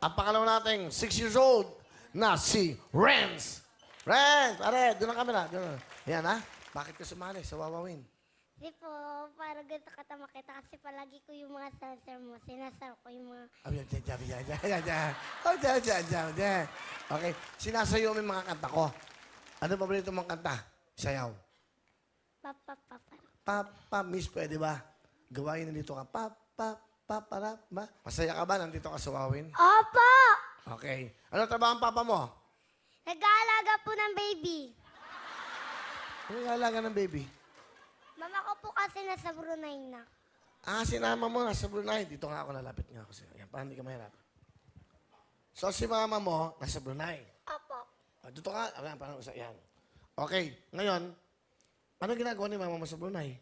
ang pangalawa nating 6 years old na si Renz. Renz, pare, doon ang camera. Doon. Yan, ha? Bakit ka sumali sa Wawawin? Di po, para ganito katama kita kasi palagi ko yung mga sensor mo. Sinasar ko yung mga... Yan. Oh, dyan. Okay, sinasayo mo yung mga kanta ko. Ano paborito mong kanta? Sayaw. Papa, miss, pwede ba? Gawain nandito ka. Para, ba? Masaya ka ba? Nandito ka sa Wawin? Opo! Okay. Ano trabaho ang papa mo? Nag-aalaga po ng baby. Ano yung alaga ng baby? Mama ko po kasi nasa Brunei na. Sinama mo nasa Brunei. Dito nga ako, lalapit nga ako sa'yo. Yan, para hindi ka mahirap. So, si mama mo, nasa Brunei. Opo. Dito ka, ayan, parang usa, yan. Okay, ngayon, ano ginagawa ni mama mo sa Brunei?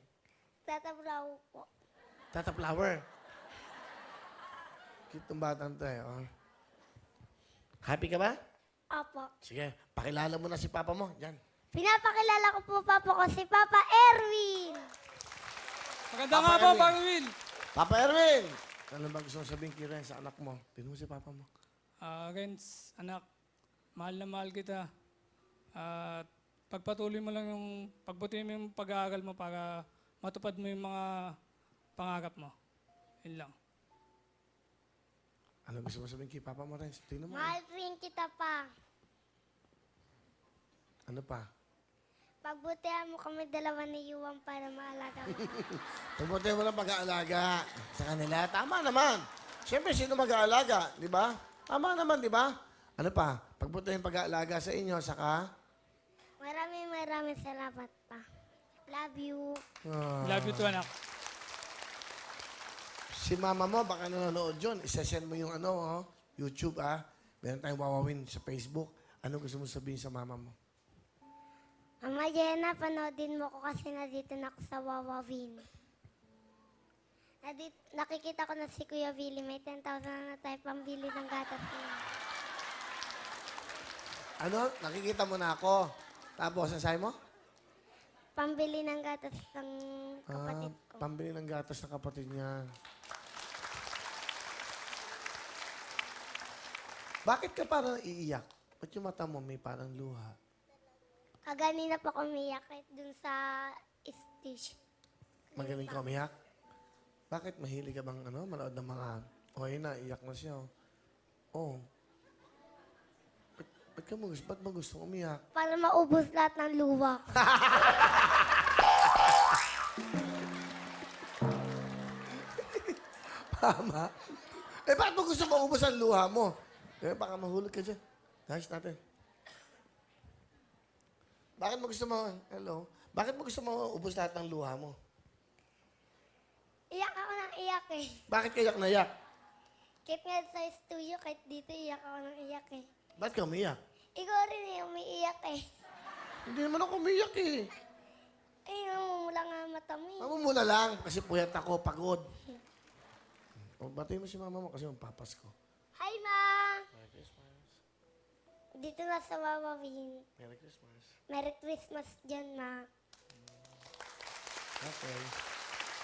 Tatabraw po. Tata flower. Cute ng batang to eh. Oh. Happy ka ba? Opo. Sige, pakilala mo na si papa mo. Yan. Pinapakilala ko po papa ko si Papa Erwin. Maganda Papa nga po, Erwin. Papa Will. Papa Erwin! Ano ba gusto mo sabihin kay Ren sa anak mo? Tingnan mo si papa mo. Renz, anak, mahal na mahal kita. At pagpatuloy mo lang yung, pagbutihin mo yung pag-aaral mo para matupad mo yung mga pangarap mo. Yun lang. Ano gusto mo sabihin kay papa mo, Ren? Tingnan mo. Mahal rin kita pa. Ano pa? Pagbutihan mo kami dalawa ni Yuwang para maalaga mo. Pagbuti mo ng pag-aalaga sa kanila. Tama naman. Siyempre, sino mag-aalaga? Di ba? Tama naman, di ba? Ano pa? Pagbuti yung pag-aalaga sa inyo, saka... Maraming salamat pa. Love you. Love you too, anak. Si mama mo, baka nanonood yun. Isa-send mo yung YouTube, Meron tayong Wawawin sa Facebook. Ano gusto mo sabihin sa mama mo? Mama Jenna, panoodin mo ko kasi nandito na ako sa Wawawin. Nakikita ko na si Kuya Billy, may 10,000 na tayo pambili ng gatas niya. Ano? Nakikita mo na ako. Tapos, ang sabi mo? Pambili ng gatas ng kapatid ko. Pambili ng gatas ng kapatid niya. Bakit ka parang iiyak? Ba't yung mata mo may parang luha? Kaganina pa umiyak kahit dun sa stage. Magaling ka umiyak? Bakit mahilig ka bang manood ng mga... yun na, iyak na siya. Oh. Ba't mo gusto umiyak? Para maubos lahat ng luwa ko. Tama. Bakit mo gusto maubos ang luha mo? Baka mahulog ka dyan. Dahil natin. Bakit mo gusto Bakit mo gusto maubos lahat ng luha mo? Iyak ako ng iyak eh. Bakit ka iyak na iyak? Kahit nga sa studio, kahit dito, iyak ako ng iyak eh. Ba't ka umiyak? Ikaw rin eh, umiiyak eh. Hindi naman ako umiyak eh. Ay, namumula nga ang mata mo eh. Mamumula lang kasi puyat ako, pagod. Batiin mo si mama mo kasi magpapas ko. Hi, Ma! Merry Christmas. Dito na sa Wawawin. Merry Christmas. Merry Christmas dyan, Ma. Okay.